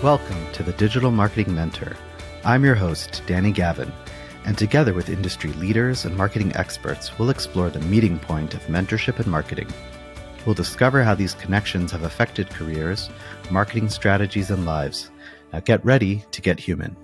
Welcome to the Digital Marketing Mentor. I'm your host, Danny Gavin, and together with industry leaders and marketing experts, we'll explore the meeting point of mentorship and marketing. We'll discover how these connections have affected careers, marketing strategies, and lives. Now get ready to get human.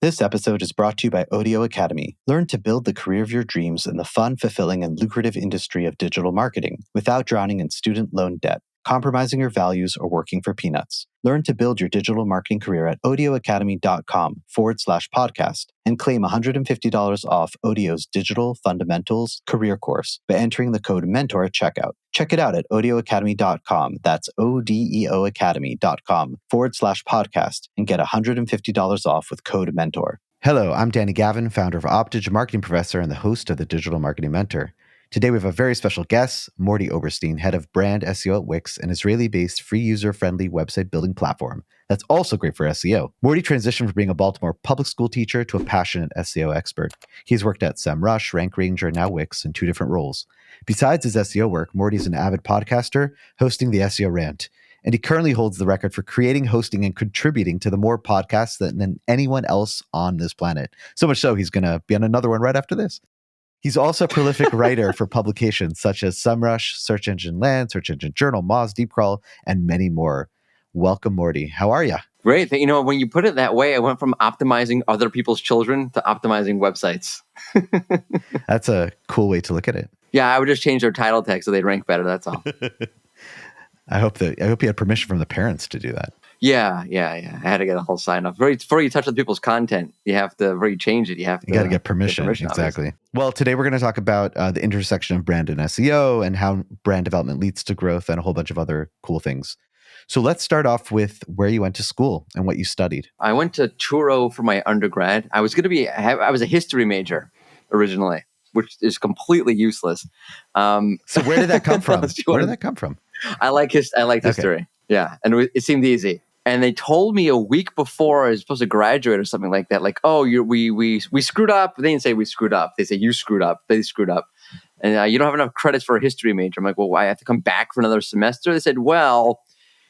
This episode is brought to you by Audio Academy. Learn to build the career of your dreams in the fun, fulfilling, and lucrative industry of digital marketing without drowning in student loan debt, compromising your values, or working for peanuts. Learn to build your digital marketing career at audioacademy.com/podcast and claim $150 off Audio's Digital Fundamentals career course by entering the code MENTOR at checkout. Check it out at audioacademy.com. That's ODEOacademy.com/podcast and get $150 off with code MENTOR. Hello, I'm Danny Gavin, founder of Optage Marketing Professor and the host of the Digital Marketing Mentor. Today, we have a very special guest, Mordy Oberstein, head of Brand SEO at Wix, an Israeli-based free user-friendly website building platform that's also great for SEO. Mordy transitioned from being a Baltimore public school teacher to a passionate SEO expert. He's worked at SEMrush, Rank Ranger, and now Wix in 2 different roles. Besides his SEO work, Mordy's an avid podcaster, hosting the SEO Rant. And he currently holds the record for creating, hosting, and contributing to the more podcasts than anyone else on this planet. So much so, he's going to be on another one right after this. He's also a prolific writer for publications such as SEMrush, Search Engine Land, Search Engine Journal, Moz, Deepcrawl, and many more. Welcome, Mordy. How are you? Great. You know, when you put it that way, I went from optimizing other people's children to optimizing websites. That's a cool way to look at it. Yeah, I would just change their title tag so they'd rank better. That's all. I hope you had permission from the parents to do that. Yeah. I had to get a whole sign off. Before you touch other people's content, before you change it, you got to get permission. Exactly. Obviously. Well, today we're going to talk about the intersection of brand and SEO and how brand development leads to growth and a whole bunch of other cool things. So let's start off with where you went to school and what you studied. I went to Truro for my undergrad. I was a history major originally, which is completely useless. So where did that come from? Where did that come from? I liked history. Yeah, and it seemed easy. And they told me a week before I was supposed to graduate or something like that, like, oh, we screwed up. They didn't say we screwed up. They say you screwed up. They screwed up. And you don't have enough credits for a history major. I'm like, well, I have to come back for another semester? They said, well,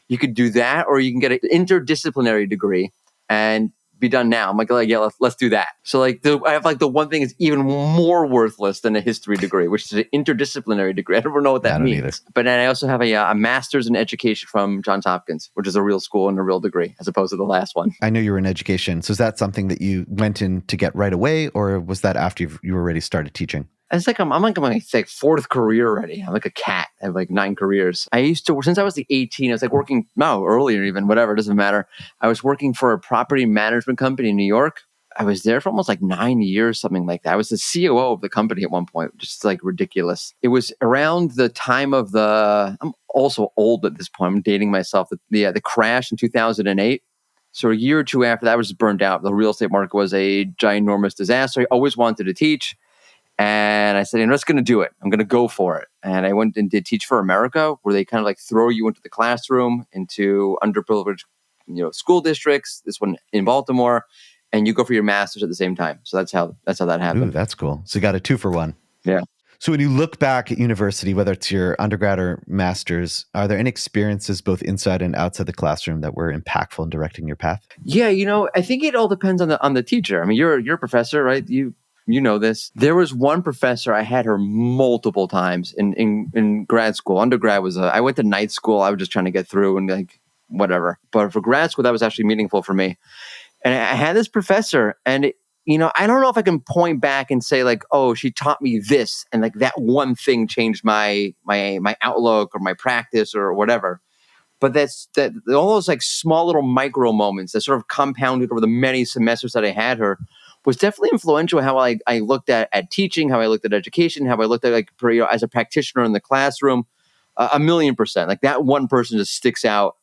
you could do that or you can get an interdisciplinary degree and be done now. I'm like, oh, yeah, let's do that. So I have the one thing that's even more worthless than a history degree, which is an interdisciplinary degree. I don't know what that means. Either. But then I also have a master's in education from Johns Hopkins, which is a real school and a real degree, as opposed to the last one. I know you were in education. So is that something that you went in to get right away, or was that after you already started teaching? It's like I'm like my 4th career already. I'm like a cat. I have 9 careers. I used to, since I was 18, I was working, earlier even, whatever, it doesn't matter. I was working for a property management company in New York. I was there for almost 9 years, something like that. I was the COO of the company at one point, just ridiculous. It was around the time of I'm also old at this point. I'm dating myself. The crash in 2008. So a year or two after that, I was burned out. The real estate market was a ginormous disaster. I always wanted to teach. And I said, I'm just going to do it. I'm going to go for it. And I went and did Teach for America, where they kind of throw you into the classroom, into underprivileged, school districts. This one in Baltimore, and you go for your master's at the same time. So that's how that happened. Ooh, that's cool. So you got a 2-for-1. Yeah. So when you look back at university, whether it's your undergrad or master's, are there any experiences both inside and outside the classroom that were impactful in directing your path? Yeah, I think it all depends on the teacher. I mean, you're a professor, right? You know this. There was one professor, I had her multiple times in grad school. Undergrad I went to night school. I was just trying to get through and whatever. But for grad school, that was actually meaningful for me. And I had this professor, and I don't know if I can point back and say oh, she taught me this, and that one thing changed my outlook or my practice or whatever. But all those small little micro moments that sort of compounded over the many semesters that I had her was definitely influential. How I looked at teaching, how I looked at education, how I looked at as a practitioner in the classroom. 1,000,000%. That one person just sticks out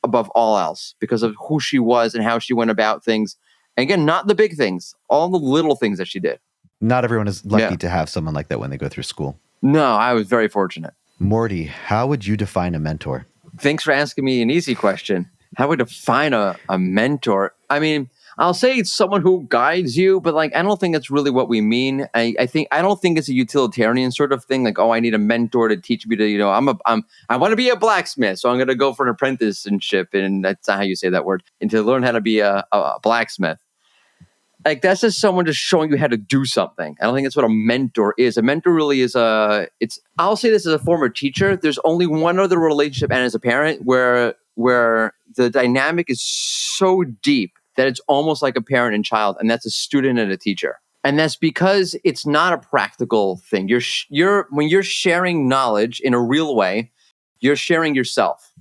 above all else because of who she was and how she went about things. And again, not the big things, all the little things that she did. Not everyone is lucky to have someone like that when they go through school. No, I was very fortunate. Mordy, how would you define a mentor? Thanks for asking me an easy question. How would I define a mentor? I mean, I'll say it's someone who guides you, but like I don't think that's really what we mean. I don't think it's a utilitarian sort of thing. Like, oh, I need a mentor to teach me to, I want to be a blacksmith, so I'm going to go for an apprenticeship, and that's not how you say that word. And to learn how to be a blacksmith, like that's just someone just showing you how to do something. I don't think that's what a mentor is. A mentor really is I'll say this as a former teacher. There's only one other relationship, and as a parent, where the dynamic is so deep that it's almost like a parent and child, and that's a student and a teacher. And that's because it's not a practical thing. When you're sharing knowledge in a real way, you're sharing yourself.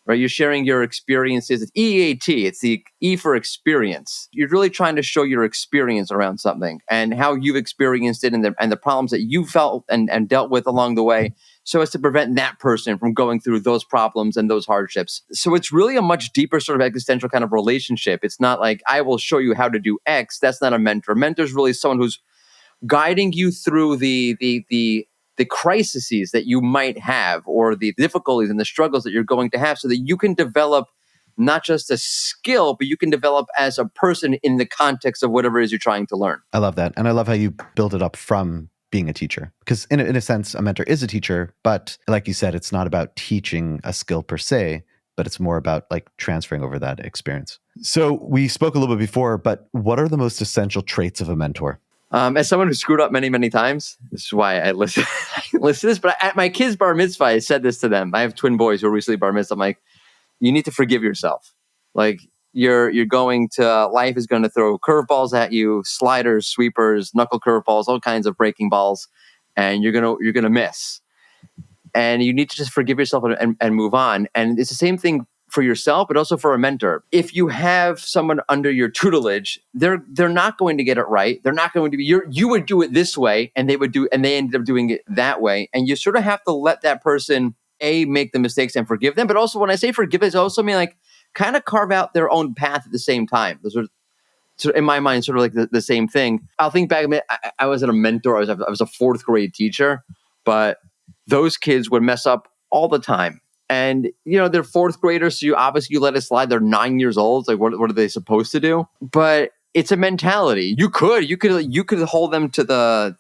Right, you're sharing your experiences. It's EAT. It's the E for experience. You're really trying to show your experience around something and how you've experienced it, and the problems that you felt and dealt with along the way, so as to prevent that person from going through those problems and those hardships. So it's really a much deeper sort of existential kind of relationship. It's not like I will show you how to do X. That's not a mentor. A mentor is really someone who's guiding you through the crises that you might have, or the difficulties and the struggles that you're going to have, so that you can develop not just a skill, but you can develop as a person in the context of whatever it is you're trying to learn. I love that. And I love how you build it up from being a teacher, because in a sense, a mentor is a teacher, but like you said, it's not about teaching a skill per se, but it's more about like transferring over that experience. So we spoke a little bit before, but what are the most essential traits of a mentor? As someone who screwed up many, many times, this is why I listen to this. But at my kids' bar mitzvah, I said this to them. I have twin boys who were recently bar mitzvah. I'm like, you need to forgive yourself. Like you're going to, life is going to throw curveballs at you, sliders, sweepers, knuckle curveballs, all kinds of breaking balls, and you're gonna miss. And you need to just forgive yourself and move on. And it's the same thing for yourself, but also for a mentor. If you have someone under your tutelage, they're not going to get it right. They're not going to be, you would do it this way, and they ended up doing it that way. And you sort of have to let that person make the mistakes and forgive them. But also, when I say forgive, it's also mean like kind of carve out their own path at the same time. Those are, so in my mind, sort of like the same thing. I'll think back. I was at a mentor. I was a fourth grade teacher, but those kids would mess up all the time. And, they're fourth graders, so you let it slide. They're 9 years old. Like, what are they supposed to do? But it's a mentality. You could hold them to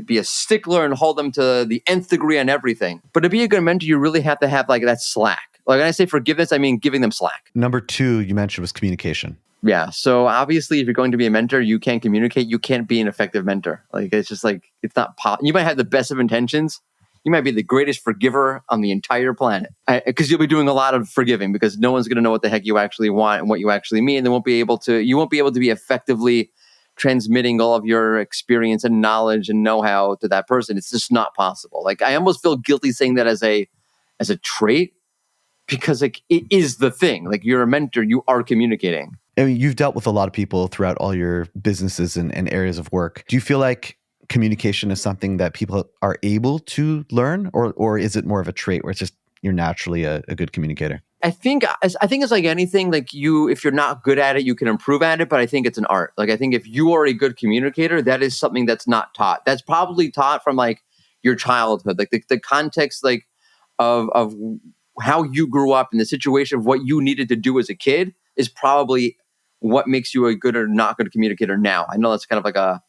be a stickler and hold them to the nth degree on everything. But to be a good mentor, you really have to have like that slack. Like when I say forgiveness, I mean giving them slack. Number 2 you mentioned was communication. Yeah. So obviously, if you're going to be a mentor, you can't communicate. You can't be an effective mentor. Like it's just like it's not. You might have the best of intentions. You might be the greatest forgiver on the entire planet, because you'll be doing a lot of forgiving, because no one's going to know what the heck you actually want and what you actually mean. You won't be able to be effectively transmitting all of your experience and knowledge and know-how to that person. It's just not possible. Like I almost feel guilty saying that as a trait, because like it is the thing. Like you're a mentor, you are communicating. I mean, you've dealt with a lot of people throughout all your businesses and areas of work. Do you feel like communication is something that people are able to learn, or is it more of a trait where it's just you're naturally a good communicator? I think it's like anything. Like if you're not good at it, you can improve at it. But I think it's an art. Like I think if you are a good communicator, that is something that's not taught. That's probably taught from like your childhood, like the context, like of how you grew up and the situation of what you needed to do as a kid is probably what makes you a good or not good communicator now. I know that's kind of like a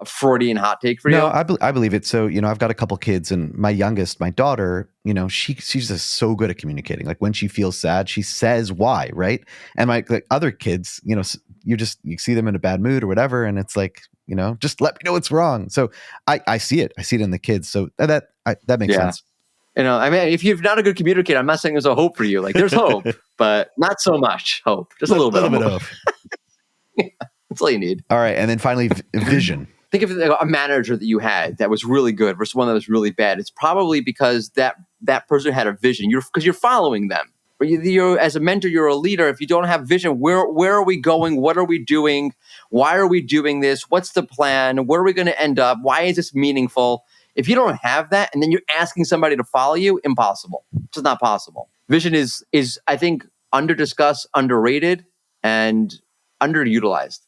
Freudian hot take for you. No, I believe it. So, I've got a couple kids, and my youngest, my daughter, she's just so good at communicating. Like when she feels sad, she says why, right? And my other kids, you see them in a bad mood or whatever, and it's like, just let me know what's wrong. So I see it. I see it in the kids. So that makes sense. I mean, if you're not a good communicator, I'm not saying there's a hope for you. Like there's hope, but not so much hope. Just a little bit of hope. Yeah, that's all you need. All right. And then finally, vision. Think of a manager that you had that was really good versus one that was really bad. It's probably because that person had a vision. Because you're following them. But you're, as a mentor, you're a leader. If you don't have vision, where are we going? What are we doing? Why are we doing this? What's the plan? Where are we going to end up? Why is this meaningful? If you don't have that, and then you're asking somebody to follow you, impossible. It's just not possible. Vision is I think under-discussed, underrated, and underutilized.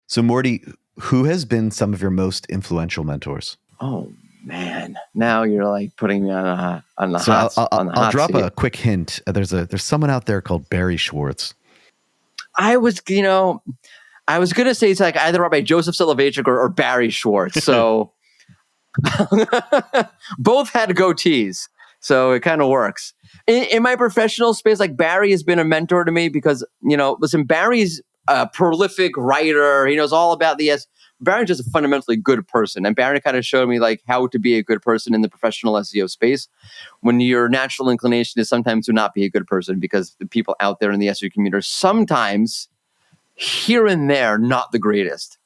So Mordy, who has been some of your most influential mentors? Oh man, now you're like putting me on the hot seat. I'll drop a quick hint. There's someone out there called Barry Schwartz. I was, I was gonna say it's like either Rabbi Joseph Soloveitchik or Barry Schwartz. So both had goatees, so it kind of works. In my professional space, like Barry has been a mentor to me because, listen, Barry's a prolific writer. He knows all about the Barry's just a fundamentally good person. And Barry kind of showed me like how to be a good person in the professional SEO space when your natural inclination is sometimes to not be a good person because the people out there in the SEO community are sometimes here and there not the greatest.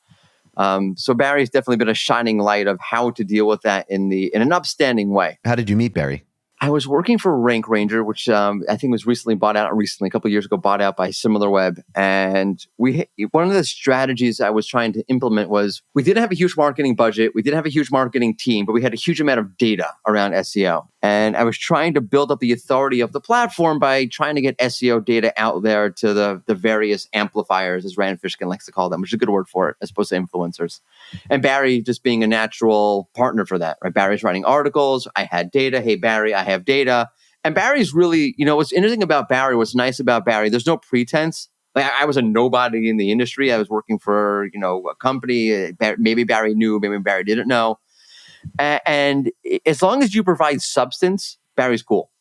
So Barry's definitely been a shining light of how to deal with that in an upstanding way. How did you meet Barry? I was working for Rank Ranger, which I think was a couple of years ago, bought out by SimilarWeb. And one of the strategies I was trying to implement was we didn't have a huge marketing budget. We didn't have a huge marketing team, but we had a huge amount of data around SEO. And I was trying to build up the authority of the platform by trying to get SEO data out there to the various amplifiers, as Rand Fishkin likes to call them, which is a good word for it, as opposed to influencers. And Barry just being a natural partner for that, right? Barry's writing articles. I had data. Hey, Barry, I have data. And Barry's really, what's interesting about Barry, what's nice about Barry, there's no pretense. Like I was a nobody in the industry. I was working for, a company. Maybe Barry knew, maybe Barry didn't know. And as long as you provide substance, Barry's cool.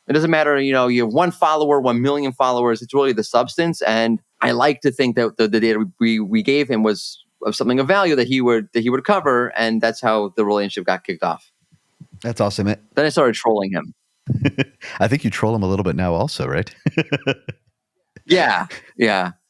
It doesn't matter, you have 1 follower, 1 million followers. It's really the substance. And I like to think that the data we gave him was of something of value that he would cover. And that's how the relationship got kicked off. That's awesome. Then I started trolling him. I think you troll him a little bit now also, right? Yeah.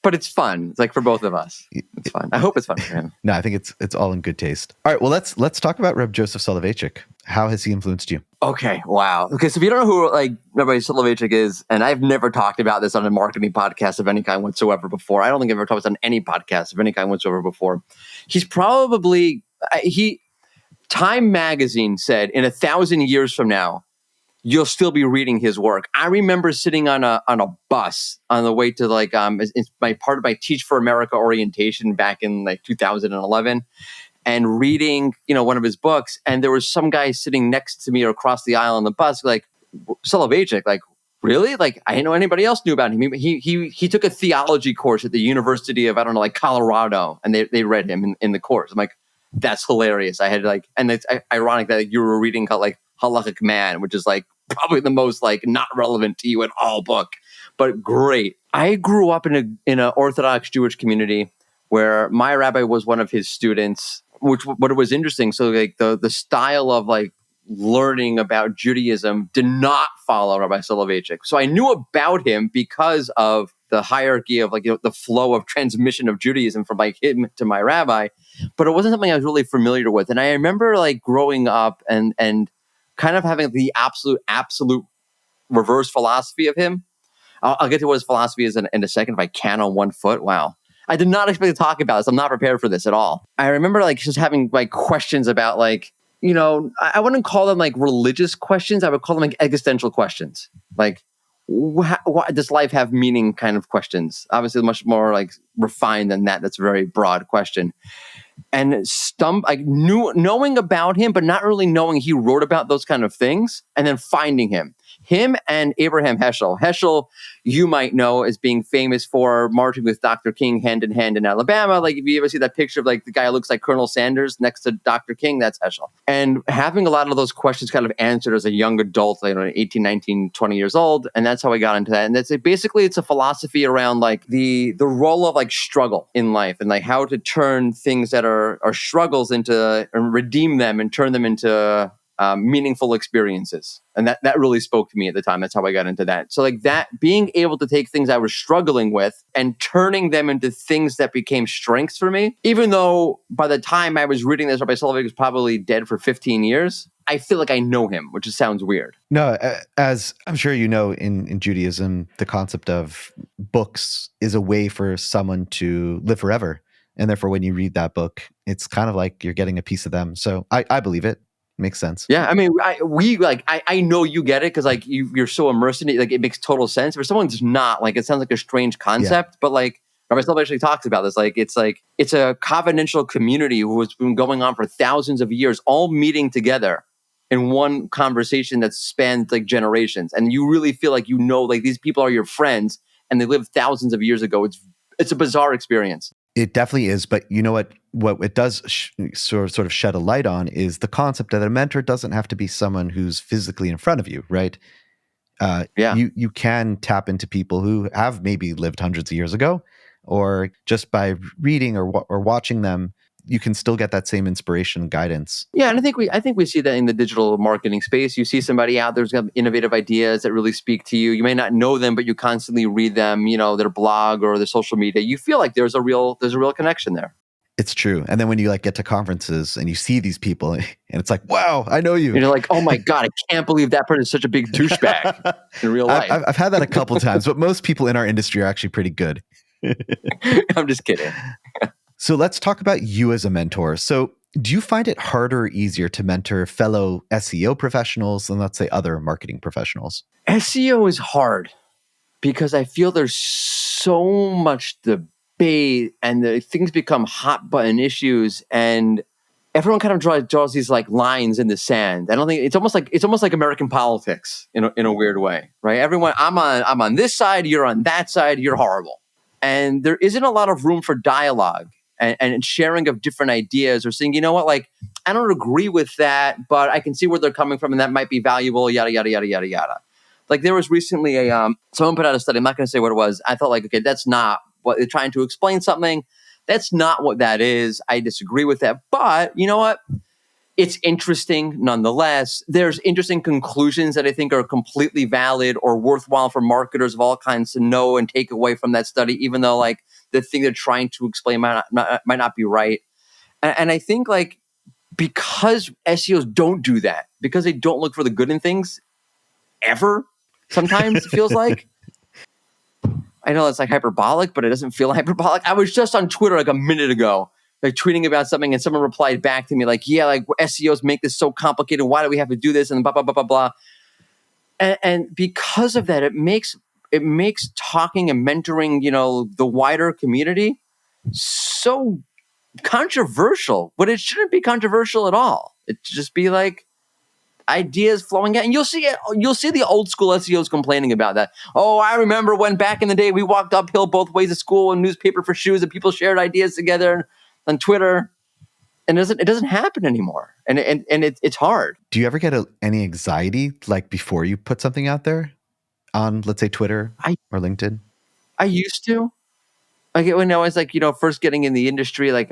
But it's fun. It's like for both of us. It's fun. I hope it's fun for him. No, I think it's all in good taste. All right, well, let's talk about Reb Joseph Soloveitchik. How has he influenced you? Okay, wow. Okay, so if you don't know who Rabbi Soloveitchik is, and I've never talked about this on a marketing podcast of any kind whatsoever before. I don't think I've ever talked about this on any podcast of any kind whatsoever before. He's probably Time Magazine said in 1,000 years from now, you'll still be reading his work. I remember sitting on a bus on the way to it's my part of my Teach for America orientation back in 2011, and reading one of his books. And there was some guy sitting next to me or across the aisle on the bus, like Soloveitchik, really? I didn't know anybody else knew about him. He took a theology course at the University of Colorado, and they read him in the course. I'm like, that's hilarious. I had and it's ironic that you were reading Halachic Man, which is probably the most not relevant to you at all book, but great. I grew up in an Orthodox Jewish community where my rabbi was one of his students, but it was interesting. So the style of learning about Judaism did not follow Rabbi Soloveitchik. So I knew about him because of the hierarchy of the flow of transmission of Judaism from him to my rabbi, but it wasn't something I was really familiar with. And I remember growing up and kind of having the absolute reverse philosophy of him. I'll get to what his philosophy is in a second if I can on 1 foot. Wow. I did not expect to talk about this. I'm not prepared for this at all. I remember just having questions about I wouldn't call them religious questions. I would call them existential questions. What does life have meaning kind of questions? Obviously much more refined than that. That's a very broad question. And knowing about him, but not really knowing he wrote about those kind of things, and then finding him and Abraham Heschel. Heschel, you might know as being famous for marching with Dr. King hand in hand in Alabama. If you ever see that picture of the guy who looks like Colonel Sanders next to Dr. King, that's Heschel. And having a lot of those questions kind of answered as a young adult, 18, 19, 20 years old. And that's how I got into that. And basically it's a philosophy around the role of struggle in life and how to turn things that are struggles into and redeem them and turn them into meaningful experiences. And that really spoke to me at the time. That's how I got into that. So that, being able to take things I was struggling with and turning them into things that became strengths for me, even though by the time I was reading this, Rabbi Soloveitchik was probably dead for 15 years, I feel like I know him, which just sounds weird. No, as I'm sure you know, in Judaism, the concept of books is a way for someone to live forever. And therefore, when you read that book, it's kind of like you're getting a piece of them. So I believe it. Makes sense. Yeah, I mean, I know you get it because you're so immersed in it. It makes total sense. For someone who's not, it sounds like a strange concept. Yeah. But Rabbi Soloveitchik actually talks about this. It's a covenantal community who has been going on for thousands of years, all meeting together in one conversation that spans generations, and you really feel these people are your friends, and they lived thousands of years ago. It's a bizarre experience. It definitely is, but you know what? What it does sort of shed a light on is the concept that a mentor doesn't have to be someone who's physically in front of you, right? Yeah. You can tap into people who have maybe lived hundreds of years ago, or just by reading or watching them, you can still get that same inspiration and guidance. Yeah, and I think we see that in the digital marketing space. You see somebody out there's got innovative ideas that really speak to you. You may not know them, but you constantly read them, their blog or their social media. You feel like there's a real connection there. It's true. And then when you like get to conferences and you see these people, and it's like, wow, I know you. And you're like, oh my God, I can't believe that person is such a big douchebag in real life. I've had that a couple times, but most people in our industry are actually pretty good. I'm just kidding. So let's talk about you as a mentor. So do you find it harder or easier to mentor fellow SEO professionals than, let's say, other marketing professionals? SEO is hard because I feel there's so much debate and things become hot button issues, and everyone kind of draws these like lines in the sand. I don't think it's almost like American politics in a weird way, right? Everyone, I'm on this side, you're on that side, you're horrible, and there isn't a lot of room for dialogue and sharing of different ideas or saying, you know what, like I don't agree with that, but I can see where they're coming from, and that might be valuable. Yada yada yada yada yada. Like there was recently someone put out a study. I'm not going to say what it was. I thought like, okay, that's not what they're trying to explain something. That's not what that is. I disagree with that. But you know what? It's interesting nonetheless. There's interesting conclusions that I think are completely valid or worthwhile for marketers of all kinds to know and take away from that study, even though like the thing they're trying to explain might not be right. And I think like because SEOs don't do that, because they don't look for the good in things ever, sometimes it feels like. I know it's like hyperbolic, but it doesn't feel hyperbolic. I was just on Twitter like a minute ago, like tweeting about something, and someone replied back to me like, yeah, like SEOs make this so complicated. Why do we have to do this? And blah, blah, blah, blah, blah. And because of that, it makes talking and mentoring, the wider community so controversial, but it shouldn't be controversial at all. It should just be like, ideas flowing out, and you'll see the old school SEOs complaining about that. Oh, I remember when back in the day we walked uphill both ways to school and newspaper for shoes, and people shared ideas together on Twitter, and it doesn't happen anymore, and it's hard. Do you ever get any anxiety like before you put something out there on, let's say, Twitter or LinkedIn? I used to. Like when I was like, first getting in the industry, I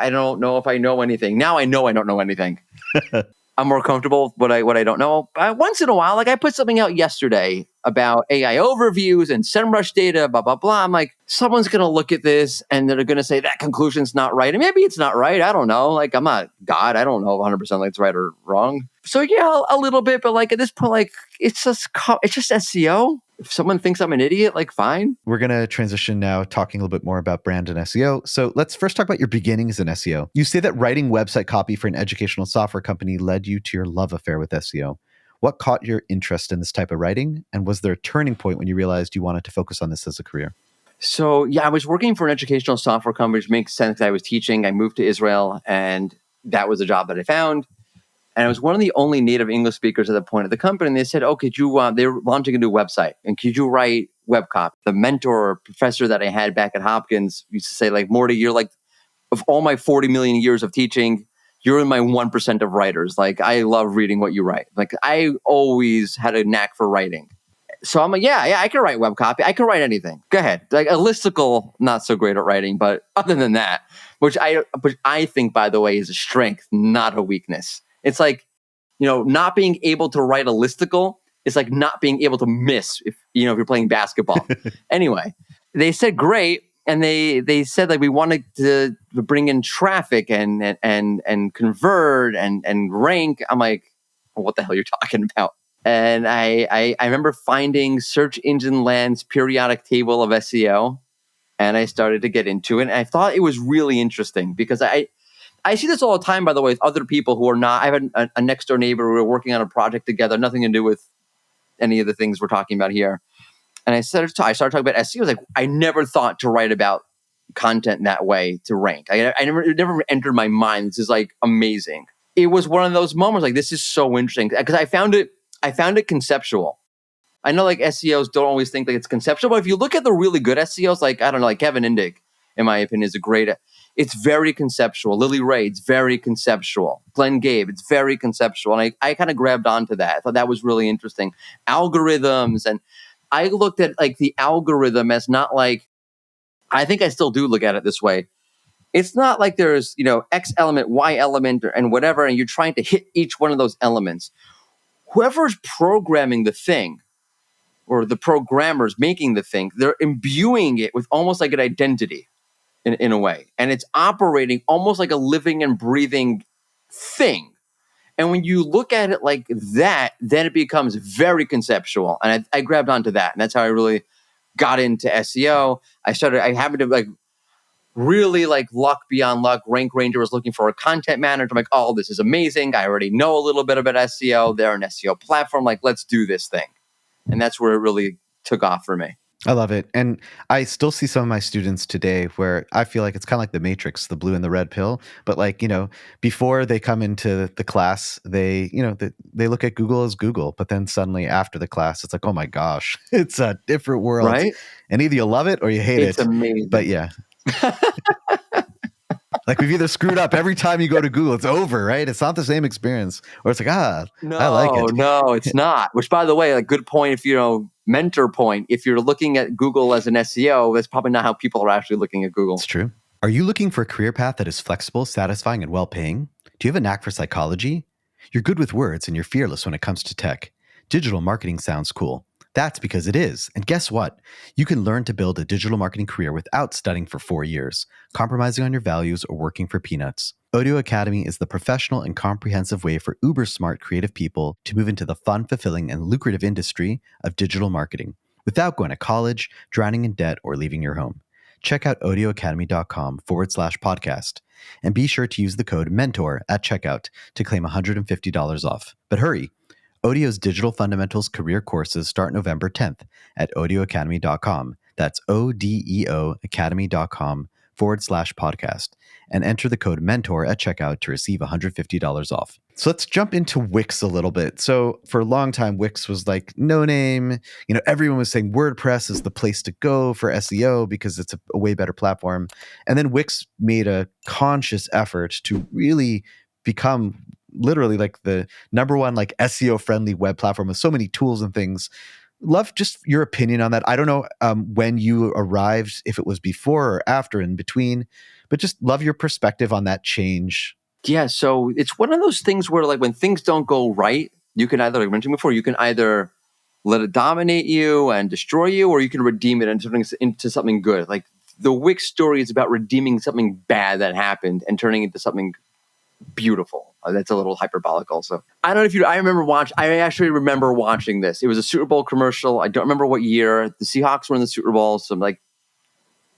don't know if I know anything. Now I know I don't know anything. I'm more comfortable with what I don't know. Once in a while, like I put something out yesterday about AI overviews and SEMrush data, blah, blah, blah. I'm like, someone's going to look at this and they're going to say that conclusion's not right. And maybe it's not right. I don't know. Like I'm not God. I don't know 100% like it's right or wrong. So yeah, a little bit. But like at this point, like it's just SEO. If someone thinks I'm an idiot, like fine. We're going to transition now talking a little bit more about brand and SEO. So let's first talk about your beginnings in SEO. You say that writing website copy for an educational software company led you to your love affair with SEO. What caught your interest in this type of writing? And was there a turning point when you realized you wanted to focus on this as a career? So yeah, I was working for an educational software company, which makes sense. I was teaching. I moved to Israel, and that was a job that I found. And I was one of the only native English speakers at the point of the company. And they said, oh, could you, they were launching a new website. And could you write web copy? The mentor or professor that I had back at Hopkins used to say, like, Mordy, you're like, of all my 40 million years of teaching, you're in my 1% of writers. Like, I love reading what you write. Like, I always had a knack for writing. So I'm like, yeah, I can write web copy. I can write anything. Go ahead. Like a listicle, not so great at writing, but other than that, which I think, by the way, is a strength, not a weakness. It's like, not being able to write a listicle is like not being able to miss if you're playing basketball. Anyway, they said great, and they said like we wanted to bring in traffic and convert and rank. I'm like, what the hell you're talking about? And I remember finding Search Engine Land's periodic table of SEO, and I started to get into it. And I thought it was really interesting because I see this all the time, by the way, with other people who are not. I have a next door neighbor. We were working on a project together, nothing to do with any of the things we're talking about here. And I started talking about SEO. I was like, I never thought to write about content that way to rank. It never entered my mind. This is like amazing. It was one of those moments like, this is so interesting because I found it conceptual. I know like SEOs don't always think like it's conceptual, but if you look at the really good SEOs, like, I don't know, like Kevin Indig, in my opinion, is a great. It's very conceptual. Lily Ray, it's very conceptual. Glenn Gabe, it's very conceptual. And I kind of grabbed onto that. I thought that was really interesting. Algorithms. And I looked at like the algorithm as not like, I think I still do look at it this way. It's not like there's, X element, Y element, and whatever, and you're trying to hit each one of those elements. Whoever's programming the thing, or the programmers making the thing, they're imbuing it with almost like an identity in a way. And it's operating almost like a living and breathing thing. And when you look at it like that, then it becomes very conceptual. And I grabbed onto that. And that's how I really got into SEO. I happened to really luck beyond luck. Rank Ranger was looking for a content manager. I'm like, oh, this is amazing. I already know a little bit about SEO. They're an SEO platform. Like, let's do this thing. And that's where it really took off for me. I love it. And I still see some of my students today where I feel like it's kind of like the Matrix, the blue and the red pill. But before they come into the class, they look at Google as Google. But then suddenly after the class, it's like, oh my gosh, it's a different world. Right? And either you love it or you hate it. It's amazing. But yeah. Like we've either screwed up every time you go to Google, it's over, right? It's not the same experience. Or it's like, I like it. No, it's not. Which, by the way, good point if mentor point. If you're looking at Google as an SEO, that's probably not how people are actually looking at Google. It's true. Are you looking for a career path that is flexible, satisfying, and well-paying? Do you have a knack for psychology? You're good with words and you're fearless when it comes to tech. Digital marketing sounds cool. That's because it is. And guess what? You can learn to build a digital marketing career without studying for 4 years, compromising on your values, or working for peanuts. Odeo Academy is the professional and comprehensive way for uber-smart creative people to move into the fun, fulfilling, and lucrative industry of digital marketing without going to college, drowning in debt, or leaving your home. Check out odeoacademy.com/podcast and be sure to use the code MENTOR at checkout to claim $150 off. But hurry! Odeo's Digital Fundamentals career courses start November 10th at odeoacademy.com. That's ODEO academy.com/podcast and enter the code MENTOR at checkout to receive $150 off. So let's jump into Wix a little bit. So for a long time, Wix was like no name. Everyone was saying WordPress is the place to go for SEO because it's a way better platform. And then Wix made a conscious effort to really become literally like the number one SEO friendly web platform with so many tools and things. Love just your opinion on that. I don't know when you arrived, if it was before or after, in between, but just love your perspective on that change. Yeah, so it's one of those things where when things don't go right, you can either, like I mentioned before, you can either let it dominate you and destroy you, or you can redeem it into something good. Like the Wix story is about redeeming something bad that happened and turning it into something beautiful. That's a little hyperbolic also. I don't know if I actually remember watching this. It was a Super Bowl commercial. I don't remember what year. The Seahawks were in the Super Bowl. So I'm going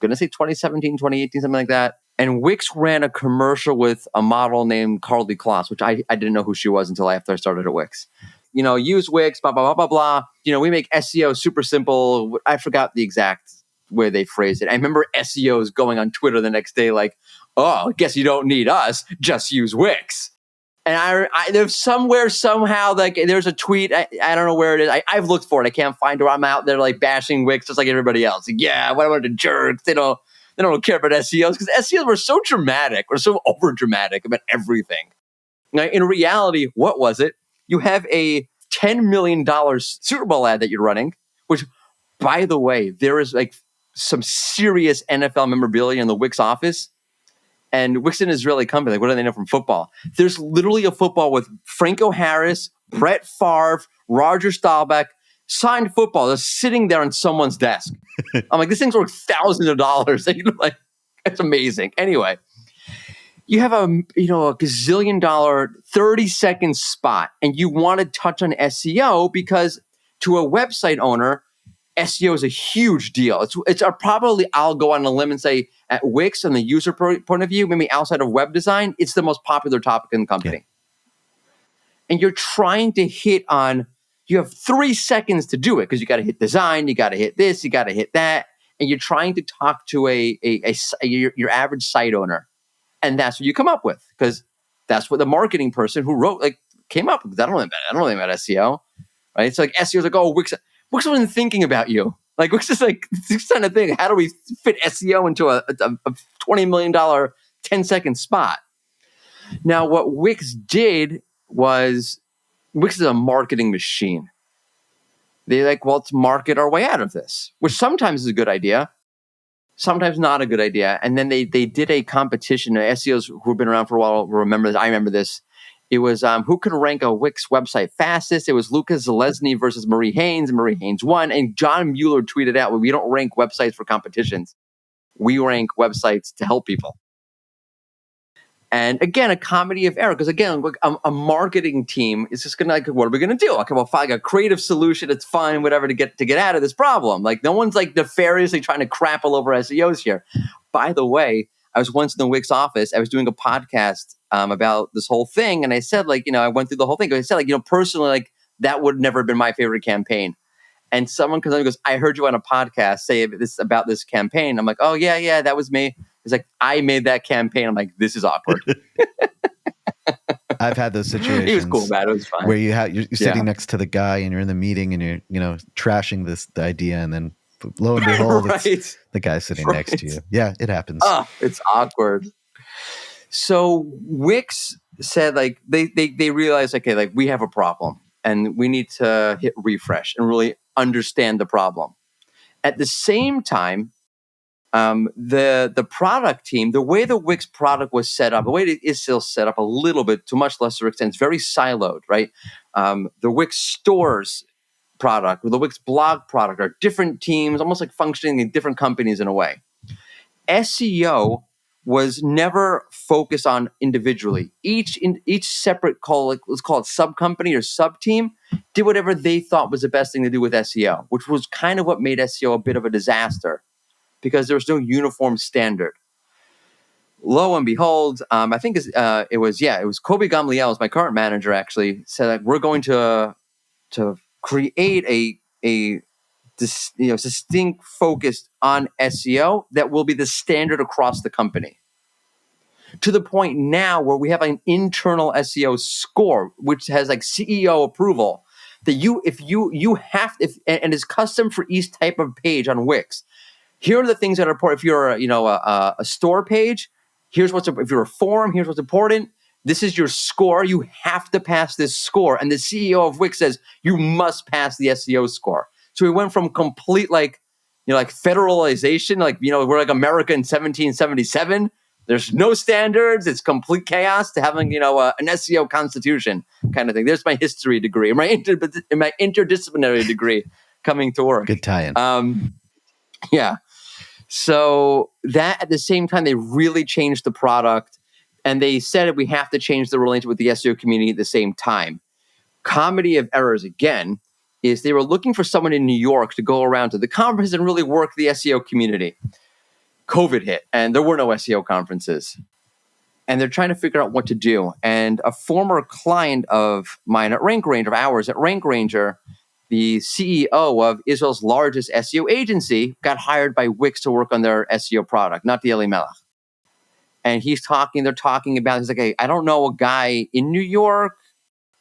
to say 2017, 2018, something like that. And Wix ran a commercial with a model named Carly Kloss, which I didn't know who she was until after I started at Wix. Use Wix, blah, blah, blah, blah, blah. We make SEO super simple. I forgot the exact way they phrased it. I remember SEOs going on Twitter the next day oh, I guess you don't need us. Just use Wix. And I there's somehow, there's a tweet. I don't know where it is. I've looked for it. I can't find it. I'm out there bashing Wix just like everybody else. Yeah, what about the jerks? They don't care about SEOs because SEOs were so dramatic or so over dramatic about everything. Now, in reality, what was it? You have a $10 million Super Bowl ad that you're running, which, by the way, there is some serious NFL memorabilia in the Wix office. And Wix is an Israeli company. What do they know from football? There's literally a football with Franco Harris, Brett Favre, Roger Staubach, signed football just sitting there on someone's desk. I'm like, this thing's worth thousands of dollars. It's amazing. Anyway, you have a gazillion dollar 30-second spot, and you want to touch on SEO because to a website owner, SEO is a huge deal. It's probably, I'll go on a limb and say, at Wix, and the user point of view, maybe outside of web design, it's the most popular topic in the company. Yeah. And you're trying to hit on, you have 3 seconds to do it because you got to hit design, you got to hit this, you got to hit that, and you're trying to talk to your average site owner, and that's what you come up with because that's what the marketing person who wrote came up with. I don't know anything about SEO, right? It's SEO is oh, Wix wasn't thinking about you. Like, which is like this kind of thing. How do we fit SEO into a $20 million 10-second spot? Now, what Wix did was, Wix is a marketing machine. They like, well, let's market our way out of this, which sometimes is a good idea, sometimes not a good idea. And then they did a competition. SEOs who've been around for a while remember this. I remember this. It was who could rank a Wix website fastest. It was Lucas Zelezny versus Marie Haynes, and Marie Haynes won. And John Mueller tweeted out, well, we don't rank websites for competitions. We rank websites to help people. And again, a comedy of error, because again, a marketing team is just gonna like, what are we gonna do? Okay, well, find a creative solution. It's fine, whatever, to get out of this problem. Like, no one's like nefariously trying to crap all over SEOs here. By the way, I was once in the Wix office. I was doing a podcast about this whole thing, and I said, like, I went through the whole thing. I said, like, personally, like, that would never have been my favorite campaign. And someone comes on and goes, I heard you on a podcast say this about this campaign. I'm like, oh yeah, that was me. He's like, I made that campaign. I'm like, this is awkward. I've had those situations. He was cool about it. It was fine. Where you're sitting next to the guy and you're in the meeting and you're trashing the idea, and then lo and behold, right. It's the guy sitting next to you. Yeah, it happens. Oh, it's awkward. So Wix said, like, they realized, okay, like, we have a problem and we need to hit refresh and really understand the problem. At the same time, the product team, the way the Wix product was set up, the way it is still set up a little bit to much lesser extent, it's very siloed, right? The Wix stores product or the Wix blog product are different teams, almost like functioning in different companies in a way. SEO was never focused on individually. Each separate let's call it sub company or sub team, did whatever they thought was the best thing to do with SEO, which was kind of what made SEO a bit of a disaster, because there was no uniform standard. Lo and behold, I think it was Kobe Gamliel, my current manager, actually said, like, we're going to create a distinct focus on SEO that will be the standard across the company. To the point now where we have an internal SEO score, which has like CEO approval, that and is custom for each type of page on Wix. Here are the things that are important. If you're a store page, if you're a forum, here's what's important. This is your score. You have to pass this score. And the CEO of Wix says you must pass the SEO score. So we went from complete like federalization, we're like America in 1777. There's no standards. It's complete chaos, to having an SEO constitution kind of thing. There's my history degree, my interdisciplinary degree coming to work. Good tie-in. Yeah. So that at the same time, they really changed the product, and they said we have to change the relationship with the SEO community at the same time. Comedy of errors again is they were looking for someone in New York to go around to the conference and really work the SEO community. COVID hit and there were no SEO conferences, and they're trying to figure out what to do. And a former client of mine at Rank Ranger, the CEO of Israel's largest SEO agency, got hired by Wix to work on their SEO product, not the Melech. And they're talking about, he's like, hey, I don't know a guy in New York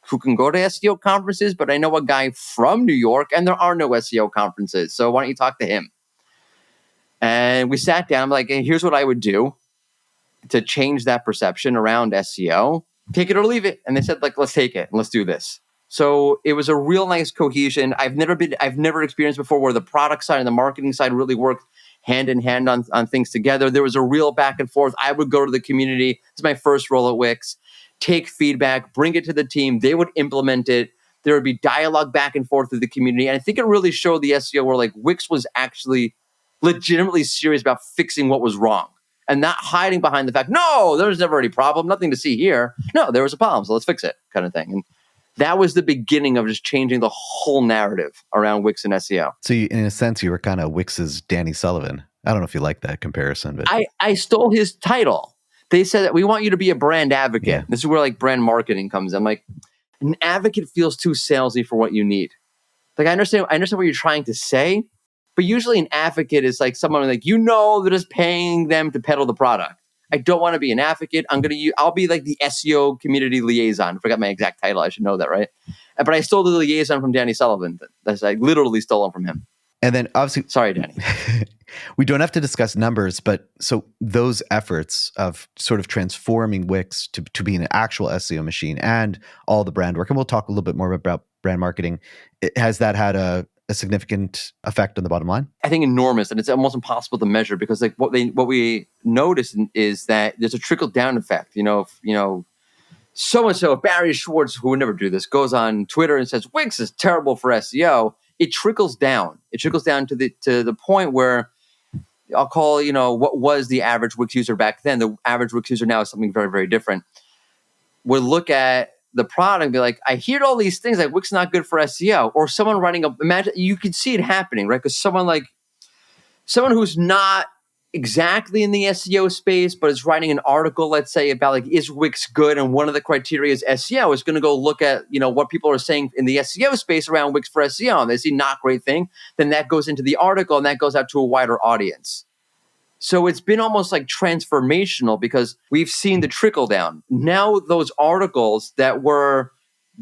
who can go to SEO conferences, but I know a guy from New York and there are no SEO conferences. So why don't you talk to him? And we sat down. I'm like, hey, here's what I would do to change that perception around SEO. Take it or leave it. And they said, like, let's take it and let's do this. So it was a real nice cohesion. I've never experienced before where the product side and the marketing side really worked hand in hand on things together. There was a real back and forth. I would go to the community. It's my first role at Wix. Take feedback, bring it to the team. They would implement it. There would be dialogue back and forth with the community. And I think it really showed the SEO where like Wix was actually legitimately serious about fixing what was wrong and not hiding behind the fact, no, there was never any problem, nothing to see here. No, there was a problem, so let's fix it, kind of thing. And that was the beginning of just changing the whole narrative around Wix and SEO. So in a sense, you were kind of Wix's Danny Sullivan. I don't know if you like that comparison, but I stole his title. They said that we want you to be a brand advocate. Yeah. This is where like brand marketing comes in. I'm like, an advocate feels too salesy for what you need. Like I understand what you're trying to say, but usually an advocate is like someone like, that is paying them to peddle the product. I don't want to be an advocate. I'll be like the SEO community liaison. I forgot my exact title. I should know that, right? But I stole the liaison from Danny Sullivan. I literally stole it from him. And then obviously, Sorry, Danny. we don't have to discuss numbers, but so those efforts of sort of transforming Wix to be an actual SEO machine and all the brand work, and we'll talk a little bit more about brand marketing. Has that had a significant effect on the bottom line? I think enormous, and it's almost impossible to measure because like what we notice is that there's a trickle down effect. So and so Barry Schwartz, who would never do this, goes on Twitter and says Wix is terrible for SEO. It trickles down. It trickles down to the point where I'll call what was the average Wix user back then. The average Wix user now is something very, very different. We'll look at the product and be like, I hear all these things like Wix is not good for SEO, or someone writing imagine you could see it happening, right? Because someone who's not exactly in the SEO space, but is writing an article, let's say, about like, is Wix good? And one of the criteria is SEO, is going to go look at, what people are saying in the SEO space around Wix for SEO. And they see not great thing. Then that goes into the article and that goes out to a wider audience. So it's been almost like transformational because we've seen the trickle down. Now those articles that were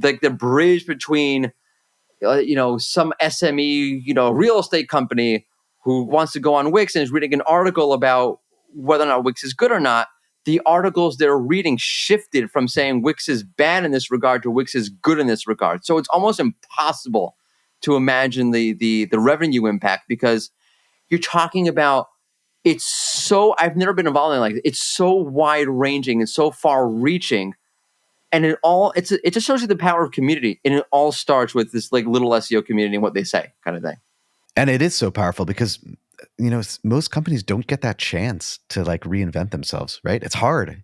like the bridge between, some SME, real estate company who wants to go on Wix and is reading an article about whether or not Wix is good or not, the articles they're reading shifted from saying Wix is bad in this regard to Wix is good in this regard. So it's almost impossible to imagine the revenue impact because you're talking about I've never been involved in like it's so wide ranging and so far reaching. And it just shows you the power of community. And it all starts with this like little SEO community and what they say kind of thing. And it is so powerful because, most companies don't get that chance to like reinvent themselves, right? It's hard.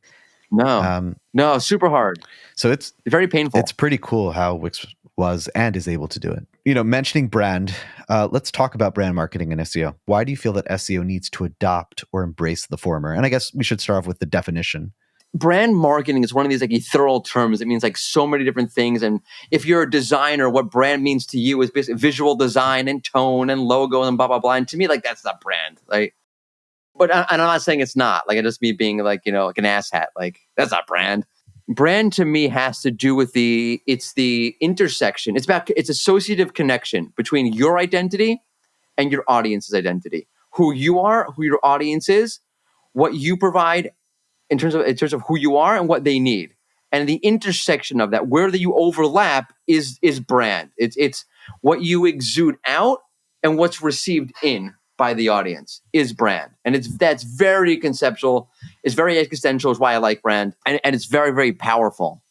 No, super hard. So it's very painful. It's pretty cool how Wix was and is able to do it. Mentioning brand, let's talk about brand marketing and SEO. Why do you feel that SEO needs to adopt or embrace the former? And I guess we should start off with the definition. Brand marketing is one of these like ethereal terms. It means like so many different things. And if you're a designer, what brand means to you is basically visual design and tone and logo and blah, blah, blah. And to me, like, that's not brand. Like, but I'm not saying it's not. Like, it just me being like, like an asshat. Like, that's not brand. Brand to me has to do with it's the intersection. It's associative connection between your identity and your audience's identity. Who you are, who your audience is, what you provide in terms of who you are and what they need. And the intersection of that, where you overlap is brand. It's what you exude out and what's received in by the audience is brand. And that's very conceptual. It's very existential is why I like brand. And it's very, very powerful.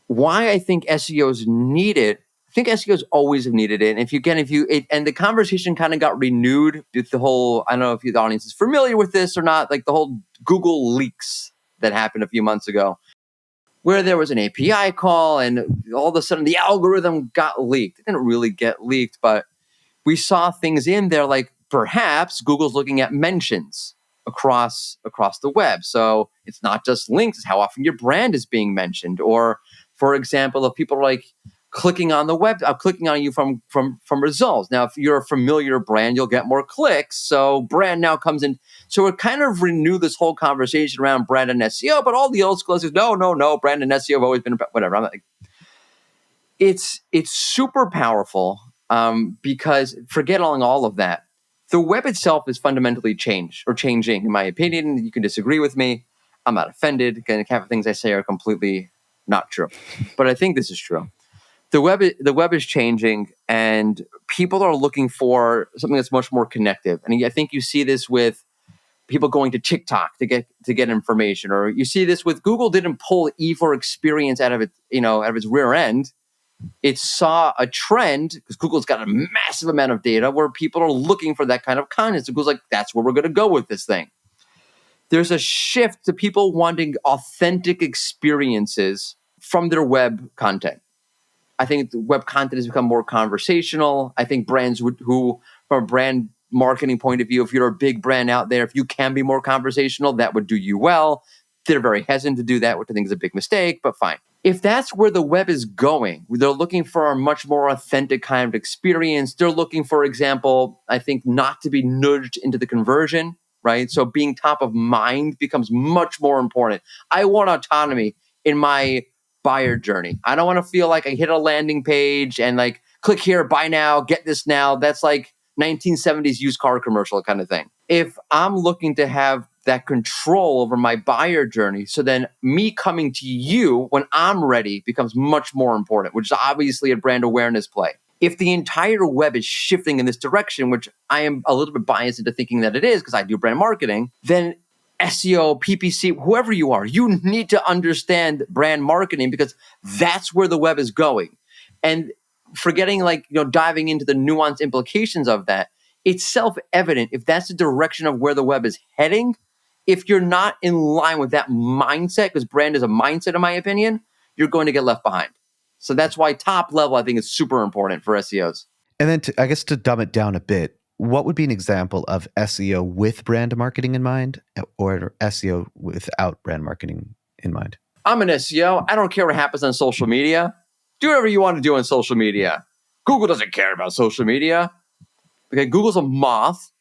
Why I think SEOs need it, I think SEOs always have needed it. And and the conversation kind of got renewed with the whole, I don't know if the audience is familiar with this or not, like the whole Google leaks that happened a few months ago, where there was an API call and all of a sudden the algorithm got leaked. It didn't really get leaked, but we saw things in there like perhaps Google's looking at mentions across the web. So it's not just links, it's how often your brand is being mentioned. Or, for example, if people are like clicking on the web, clicking on you from results. Now, if you're a familiar brand, you'll get more clicks. So brand now comes in. So it kind of renewed this whole conversation around brand and SEO, but all the old schools says, no, brand and SEO have always been about whatever. I'm like, it's super powerful because forget all of that. The web itself is fundamentally changing, in my opinion. You can disagree with me. I'm not offended. Again, half the things I say are completely not true. But I think this is true. The web is changing, and people are looking for something that's much more connective. And I think you see this with people going to TikTok to get information, or you see this with Google didn't pull E4 experience out of its rear end. It saw a trend because Google's got a massive amount of data where people are looking for that kind of content. So Google's like, that's where we're going to go with this thing. There's a shift to people wanting authentic experiences from their web content. I think the web content has become more conversational. I think brands who, from a brand marketing point of view, if you're a big brand out there, if you can be more conversational, that would do you well. They're very hesitant to do that, which I think is a big mistake, but fine. If that's where the web is going, they're looking for a much more authentic kind of experience. They're looking, for example, I think not to be nudged into the conversion, right? So being top of mind becomes much more important. I want autonomy in my buyer journey. I don't want to feel like I hit a landing page and like click here, buy now, get this now. That's like 1970s used car commercial kind of thing. If I'm looking to have that control over my buyer journey, so then me coming to you when I'm ready becomes much more important, which is obviously a brand awareness play. If the entire web is shifting in this direction, which I am a little bit biased into thinking that it is because I do brand marketing, then SEO, PPC, whoever you are, you need to understand brand marketing because that's where the web is going. And forgetting diving into the nuanced implications of that, it's self-evident if that's the direction of where the web is heading. If you're not in line with that mindset, because brand is a mindset, in my opinion, you're going to get left behind. So that's why top level, I think, is super important for SEOs. And then I guess to dumb it down a bit, what would be an example of SEO with brand marketing in mind or SEO without brand marketing in mind? I'm an SEO. I don't care what happens on social media. Do whatever you want to do on social media. Google doesn't care about social media. Okay, Google's a moth,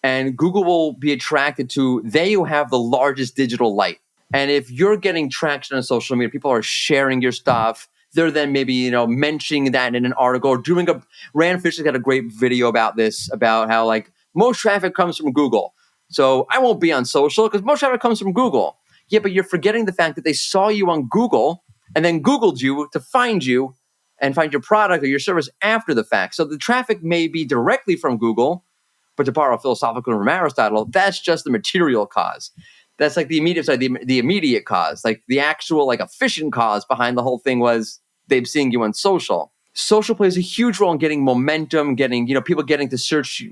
and Google will be attracted to they who have the largest digital light. And if you're getting traction on social media, people are sharing your stuff. They're then maybe mentioning that in an article or doing Rand Fisher's got a great video about this, about how most traffic comes from Google. So I won't be on social because most traffic comes from Google. Yeah, but you're forgetting the fact that they saw you on Google and then Googled you to find you and find your product or your service after the fact. So the traffic may be directly from Google, but to borrow philosophical from Aristotle, that's just the material cause. That's the immediate side, the immediate cause. The actual efficient cause behind the whole thing was they've seen you on social. Social plays a huge role in getting momentum, getting people getting to search,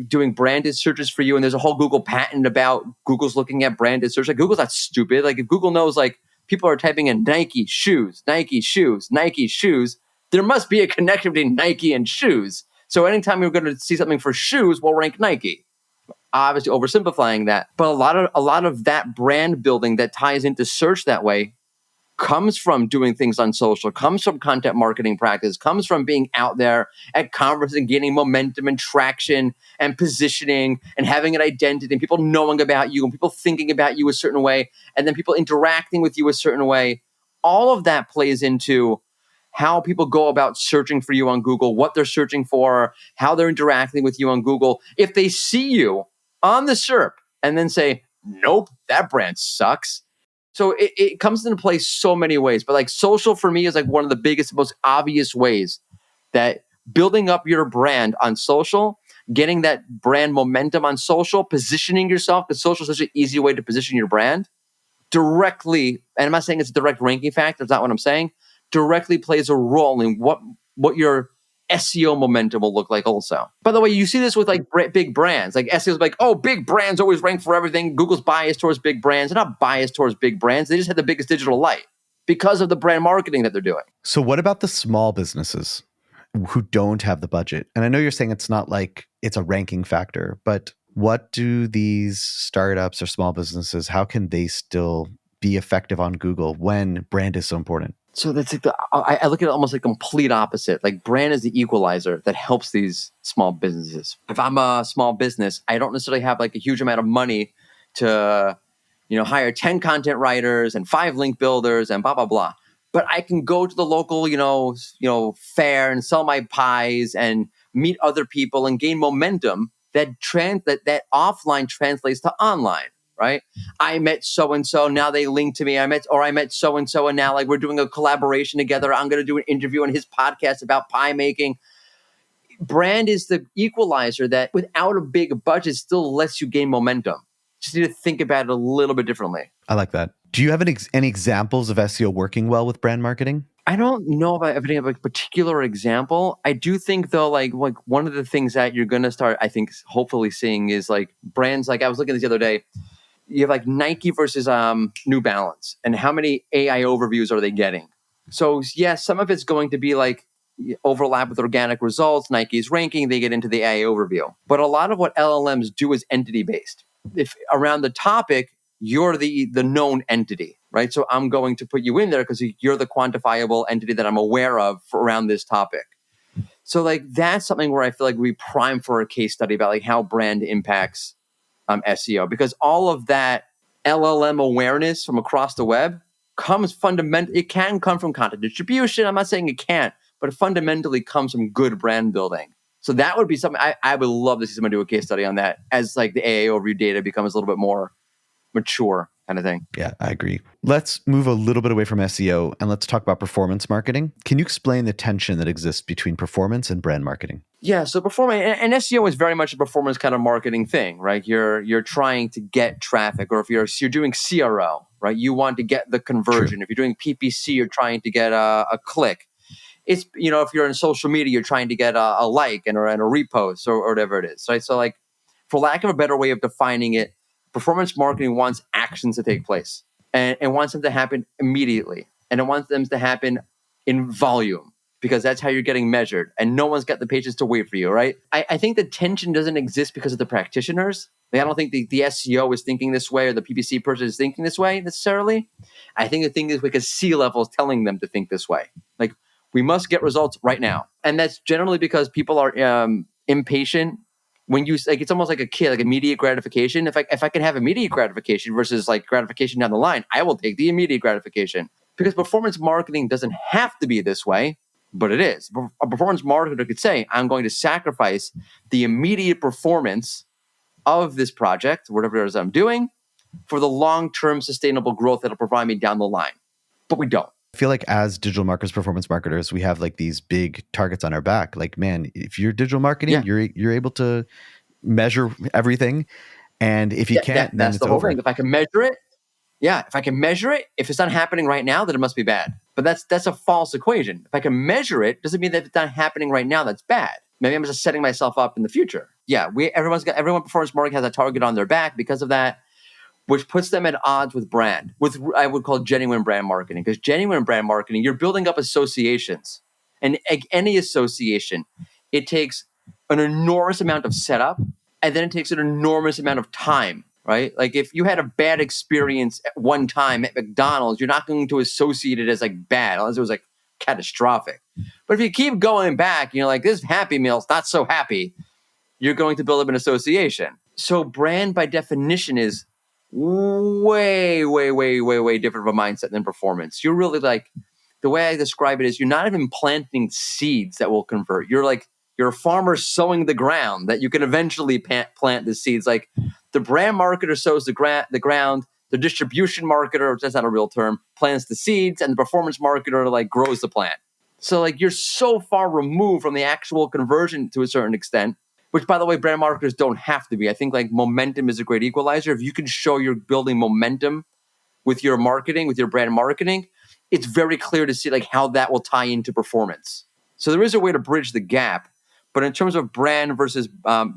doing branded searches for you. And there's a whole Google patent about Google's looking at branded search. Google's not stupid. If Google knows people are typing in Nike shoes, Nike shoes, Nike shoes, there must be a connection between Nike and shoes. So anytime you're going to see something for shoes, we'll rank Nike. Obviously oversimplifying that, but a lot of that brand building that ties into search that way comes from doing things on social, comes from content marketing practice, comes from being out there at conferences and gaining momentum and traction and positioning and having an identity and people knowing about you and people thinking about you a certain way and then people interacting with you a certain way. All of that plays into how people go about searching for you on Google, what they're searching for, how they're interacting with you on Google. If they see you on the SERP and then say, nope, that brand sucks. So it comes into play so many ways. But social for me is one of the biggest, most obvious ways that building up your brand on social, getting that brand momentum on social, positioning yourself, because social is such an easy way to position your brand directly. And I'm not saying it's a direct ranking factor. That's not what I'm saying. Directly plays a role in what your SEO momentum will look like also. By the way, you see this with big brands. SEO's oh, big brands always rank for everything. Google's biased towards big brands. They're not biased towards big brands. They just have the biggest digital light because of the brand marketing that they're doing. So what about the small businesses who don't have the budget? And I know you're saying it's not it's a ranking factor, but what do these startups or small businesses, how can they still be effective on Google when brand is so important? So that's I look at it almost complete opposite. Brand is the equalizer that helps these small businesses. If I'm a small business, I don't necessarily have a huge amount of money to, hire 10 content writers and 5 link builders and blah, blah, blah. But I can go to the local, fair and sell my pies and meet other people and gain momentum that offline translates to online. Right? I met so-and-so, now they link to me. I met so-and-so and now we're doing a collaboration together. I'm going to do an interview on his podcast about pie making. Brand is the equalizer that without a big budget still lets you gain momentum. Just need to think about it a little bit differently. I like that. Do you have any examples of SEO working well with brand marketing? I don't know if I have a particular example. I do think though, one of the things that you're going to start, I think, hopefully seeing is brands. I was looking at this the other day. You have Nike versus New Balance, and how many AI overviews are they getting? So yes, some of it's going to be overlap with organic results. Nike's ranking, they get into the AI overview. But a lot of what LLMs do is entity based. If around the topic, you're the known entity, right? So I'm going to put you in there because you're the quantifiable entity that I'm aware of around this topic. So that's something where I feel we prime for a case study about how brand impacts SEO, because all of that LLM awareness from across the web comes it can come from content distribution. I'm not saying it can't, but it fundamentally comes from good brand building. So that would be something I would love to see someone do a case study on that as like the AA overview data becomes a little bit more mature kind of thing. Yeah, I agree. Let's move a little bit away from SEO and let's talk about performance marketing. Can you explain the tension that exists between performance and brand marketing? Yeah, so performance and SEO is very much a performance kind of marketing thing, right? You're trying to get traffic, or if you're doing CRO, right? You want to get the conversion. True. If you're doing PPC, you're trying to get a click. It's, if you're in social media, you're trying to get a like and a repost or whatever it is, right? So like, for lack of a better way of defining it, performance marketing wants actions to take place and wants them to happen immediately. And it wants them to happen in volume because that's how you're getting measured. And no one's got the patience to wait for you, right? I think the tension doesn't exist because of the practitioners. Like, I don't think the SEO is thinking this way or the PPC person is thinking this way necessarily. I think the thing is because C-level is telling them to think this way. Like, we must get results right now. And that's generally because people are impatient. When you like, it's almost like a kid, like immediate gratification. If I can have immediate gratification versus like gratification down the line, I will take the immediate gratification because performance marketing doesn't have to be this way, but it is. A performance marketer could say, I'm going to sacrifice the immediate performance of this project, whatever it is I'm doing, for the long-term sustainable growth that'll provide me down the line. But we don't. I feel like as digital marketers, performance marketers, we have like these big targets on our back. Like, man, if you're digital marketing, you're able to measure everything. And if you can't, then that's it's the whole over. thing. If I can measure it, if I can measure it, if it's not happening right now, then it must be bad. But that's a false equation. If I can measure it, doesn't mean that if it's not happening right now, that's bad. Maybe I'm just setting myself up in the future. Yeah, everyone performance marketing has a target on their back because of that, which puts them at odds with brand, with I would call genuine brand marketing. Because genuine brand marketing, you're building up associations. And any association, it takes an enormous amount of setup, and then it takes an enormous amount of time, right? Like if you had a bad experience at one time at McDonald's, you're not going to associate it as like bad, unless it was like catastrophic. But if you keep going back, like, this Happy Meal's not so happy, you're going to build up an association. So brand by definition is way, way, way, way, way different of a mindset than performance. You're really like, the way I describe it is you're not even planting seeds that will convert. You're a farmer sowing the ground that you can eventually plant the seeds. Like the brand marketer sows the ground, the distribution marketer, which that's not a real term, plants the seeds, and the performance marketer like grows the plant. So like you're so far removed from the actual conversion to a certain extent, which, by the way, brand marketers don't have to be. I think like momentum is a great equalizer. If you can show you're building momentum with your marketing, with your brand marketing, it's very clear to see like how that will tie into performance. So there is a way to bridge the gap. But in terms of brand versus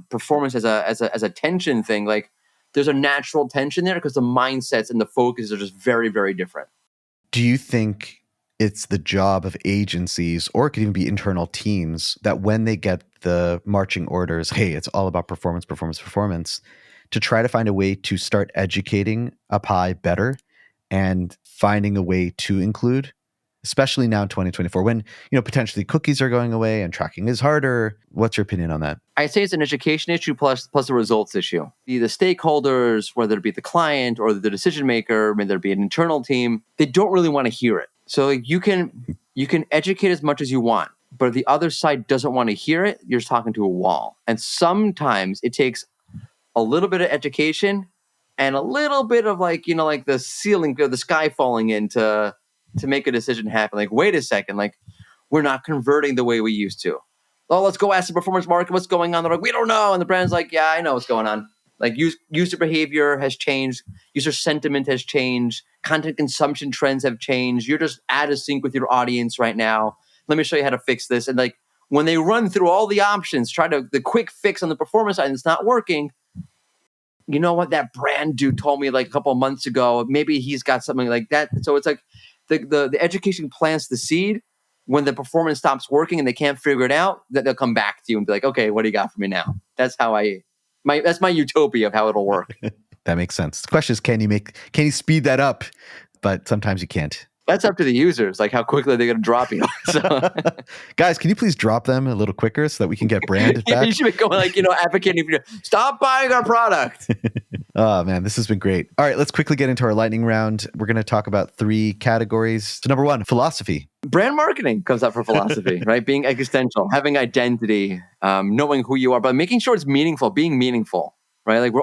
performance as a tension thing, like there's a natural tension there because the mindsets and the focus are just very, very different. Do you think it's the job of agencies, or it could even be internal teams, that when they get the marching orders, hey, it's all about performance, performance, performance, to try to find a way to start educating up high better and finding a way to include, especially now in 2024, when potentially cookies are going away and tracking is harder? What's your opinion on that? I'd say it's an education issue plus a results issue. The stakeholders, whether it be the client or the decision maker, whether it be an internal team, they don't really want to hear it. So you can educate as much as you want, but if the other side doesn't want to hear it, you're just talking to a wall. And sometimes it takes a little bit of education and a little bit of like the ceiling of the sky falling in to make a decision happen. Like, wait a second, like we're not converting the way we used to. Oh, let's go ask the performance market what's going on. They're like, we don't know. And the brand's like, yeah, I know what's going on. Like user behavior has changed. User sentiment has changed. Content consumption trends have changed. You're just out of sync with your audience right now. Let me show you how to fix this. And like when they run through all the options, the quick fix on the performance side and it's not working. You know what? That brand dude told me like a couple of months ago, maybe he's got something like that. So it's like the education plants the seed. When the performance stops working and they can't figure it out, that they'll come back to you and be like, okay, what do you got for me now? That's how that's my utopia of how it'll work. That makes sense. The question is, can you speed that up? But sometimes you can't. That's up to the users, like how quickly they're going to drop you. So, guys, can you please drop them a little quicker so that we can get brand back? You should be going like, advocating for you. Stop buying our product. Oh man, this has been great. All right, let's quickly get into our lightning round. We're going to talk about 3 categories. So number 1, philosophy. Brand marketing comes up for philosophy, right? Being existential, having identity, knowing who you are, but making sure it's meaningful, being meaningful, right? Like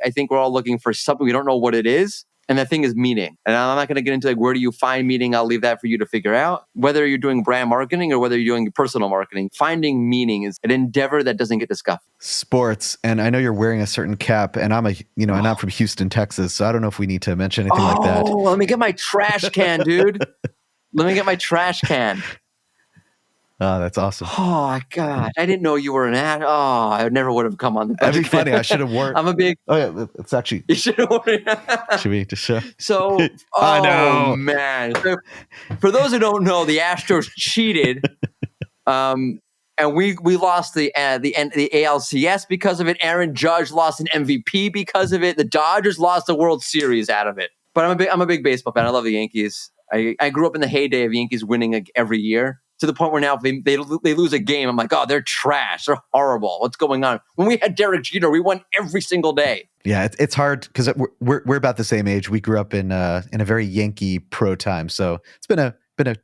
I think we're all looking for something. We don't know what it is. And that thing is meaning. And I'm not going to get into like, where do you find meaning? I'll leave that for you to figure out. Whether you're doing brand marketing or whether you're doing personal marketing, finding meaning is an endeavor that doesn't get discussed. Sports. And I know you're wearing a certain cap, and I'm and I'm from Houston, Texas. So I don't know if we need to mention anything like that. Oh, let me get my trash can, dude. Let me get my trash can. Oh, that's awesome. Oh, my God. I didn't know you were an ad. Oh, I never would have come on the That'd be funny. I should have worn. I'm a big. Oh, yeah. It's actually. You should have worn. Should we just show? So, I know. Man. So, for those who don't know, the Astros cheated. And we lost the ALCS because of it. Aaron Judge lost an MVP because of it. The Dodgers lost the World Series out of it. But I'm a big baseball fan. I love the Yankees. I grew up in the heyday of Yankees winning like every year, to the point where now if they lose a game, I'm like, oh, they're trash. They're horrible. What's going on? When we had Derek Jeter, we won every single day. Yeah, it's hard because we're about the same age. We grew up in a very Yankee pro time, so it's been a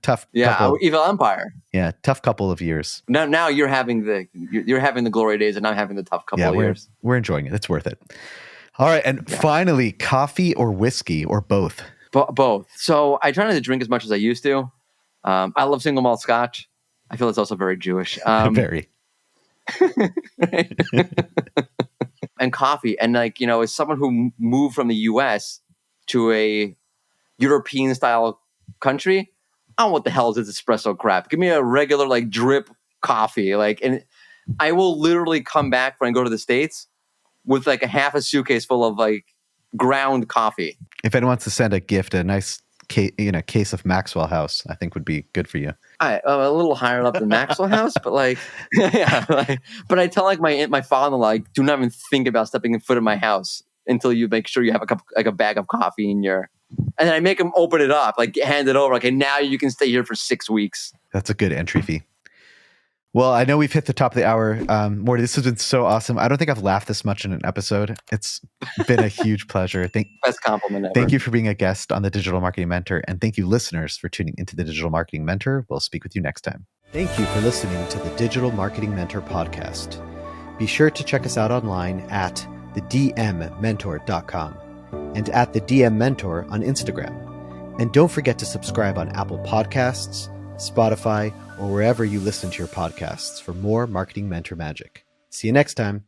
tough evil empire. Yeah, tough couple of years. Now you're having the glory days, and I'm having the tough couple of years. We're enjoying it. It's worth it. All right, and finally, coffee or whiskey or both? Both. So I try not to drink as much as I used to. I love single malt Scotch. I feel it's also very Jewish. Very. And coffee, and as someone who moved from the U.S. to a European style country, I don't know what the hell is this espresso crap. Give me a regular drip coffee. And I will literally come back when I go to the States with a half a suitcase full of ground coffee. If anyone wants to send a gift, a nice case of Maxwell House, I think would be good for you. I'm a little higher up than Maxwell House, but but I tell my father-in-law, do not even think about stepping a foot in my house until you make sure you have a bag of coffee in your. And then I make him open it up, hand it over. Okay, now you can stay here for 6 weeks. That's a good entry fee. Well, I know we've hit the top of the hour. Mordy, this has been so awesome. I don't think I've laughed this much in an episode. It's been a huge pleasure. Best compliment ever. Thank you for being a guest on the Digital Marketing Mentor. And thank you, listeners, for tuning into the Digital Marketing Mentor. We'll speak with you next time. Thank you for listening to the Digital Marketing Mentor podcast. Be sure to check us out online at thedmmentor.com and at the DM Mentor on Instagram. And don't forget to subscribe on Apple Podcasts, Spotify, or wherever you listen to your podcasts for more Marketing Mentor magic. See you next time.